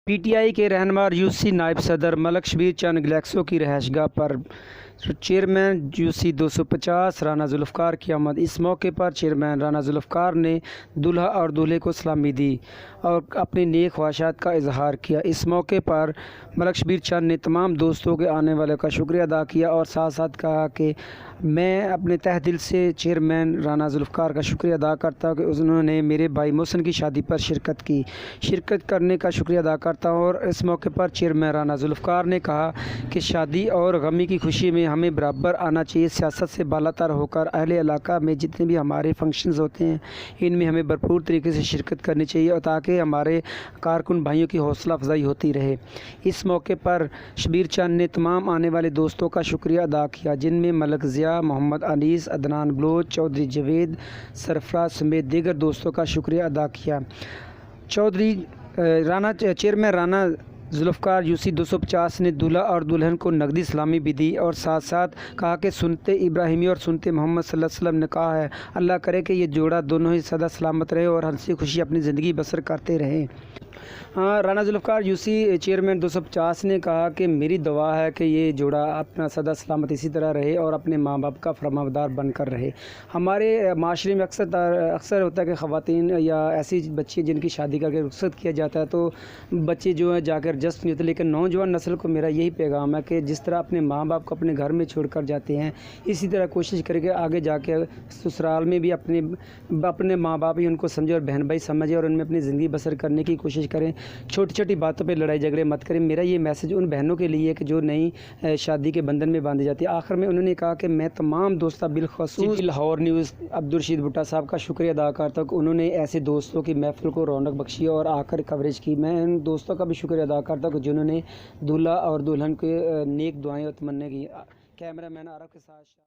P T I کے رہنما اور یو سی نائب صدر ملک شبیر چند گلیکسو کی رہائش گاہ پر چیئرمین یو سی 250 رانا ذوالفقار کی آمد۔ اس موقع پر چیئرمین رانا ذوالفقار نے دولہا اور دولہے کو سلامی دی اور اپنی نیک خواہشات کا اظہار کیا۔ اس موقع پر ملک شبیر چند نے تمام دوستوں کے آنے والے کا شکریہ ادا کیا اور ساتھ ساتھ کہا کہ میں اپنے تہ دل سے چیئرمین رانا ذوالفقار کا شکریہ ادا کرتا ہوں کہ انہوں نے میرے بھائی محسن کی شادی پر شرکت کرنے کا شکریہ ادا کرتا ہوں۔ اور اس موقع پر چیئرمین رانا ذوالفقار نے کہا کہ شادی اور غمی کی خوشی میں ہمیں برابر آنا چاہیے۔ سیاست سے بالا تر ہو کر اہل علاقہ میں جتنے بھی ہمارے فنکشنز ہوتے ہیں ان میں ہمیں بھرپور طریقے سے شرکت کرنی چاہیے اور تاکہ ہمارے کارکن بھائیوں کی حوصلہ افزائی ہوتی رہے۔ اس موقع پر شبیر چند نے تمام آنے والے دوستوں کا شکریہ ادا کیا، جن میں ملک ضیاء، محمد انیس، عدنان بلوچ، چودھری جاوید سرفراز سمیت دیگر دوستوں کا شکریہ ادا کیا۔ چیئرمین رانا ذوالفقار یو سی 250 نے دولہا اور دلہن کو نقدی سلامی بھی دی اور ساتھ ساتھ کہا کہ سنت ابراہیمی اور سنت محمد صلی اللہ علیہ وسلم نے کہا ہے، اللہ کرے کہ یہ جوڑا دونوں ہی سدا سلامت رہے اور ہنسی خوشی اپنی زندگی بسر کرتے رہیں۔ Rana Zulfiqar U C chairman 250 نے کہا کہ میری دعا ہے کہ یہ جوڑا اپنا سدا سلامت اسی طرح رہے اور اپنے ماں باپ کا فرمانبردار بن کر رہے۔ ہمارے معاشرے میں اکثر ہوتا ہے کہ خواتین یا ایسی بچی جن کی شادی کر کے رخصت کیا جاتا ہے تو بچے جو ہیں جا کر جسٹ نہیں ہوتے، لیکن نوجوان نسل کو میرا یہی پیغام ہے کہ جس طرح اپنے ماں باپ کو اپنے گھر میں چھوڑ کر جاتے ہیں اسی طرح کوشش کریں کہ آگے جا کے سسرال میں بھی اپنے ماں باپ ہی ان کو سمجھے اور بہن بھائی سمجھے اور ان میں اپنی زندگی بسر کرنے کی کوشش کریں۔ چھوٹی چھوٹی باتوں پہ لڑائی جھگڑے مت کریں۔ میرا یہ میسج ان بہنوں کے لیے ہے کہ جو نئی شادی کے بندھن میں باندھی جاتی ہے۔ آخر میں انہوں نے کہا کہ میں تمام دوستوں بالخصوص لاہور نیوز عبدالرشید بھٹا صاحب کا شکریہ ادا کرتا ہوں کہ انہوں نے ایسے دوستوں کی محفل کو رونق بخشی اور آ کر کوریج کی۔ میں ان دوستوں کا بھی شکریہ ادا کرتا ہوں کہ جنہوں نے دولہا اور دلہن کے نیک دعائیں اور تمنا کی۔ کیمرہ مین عارف کے ساتھ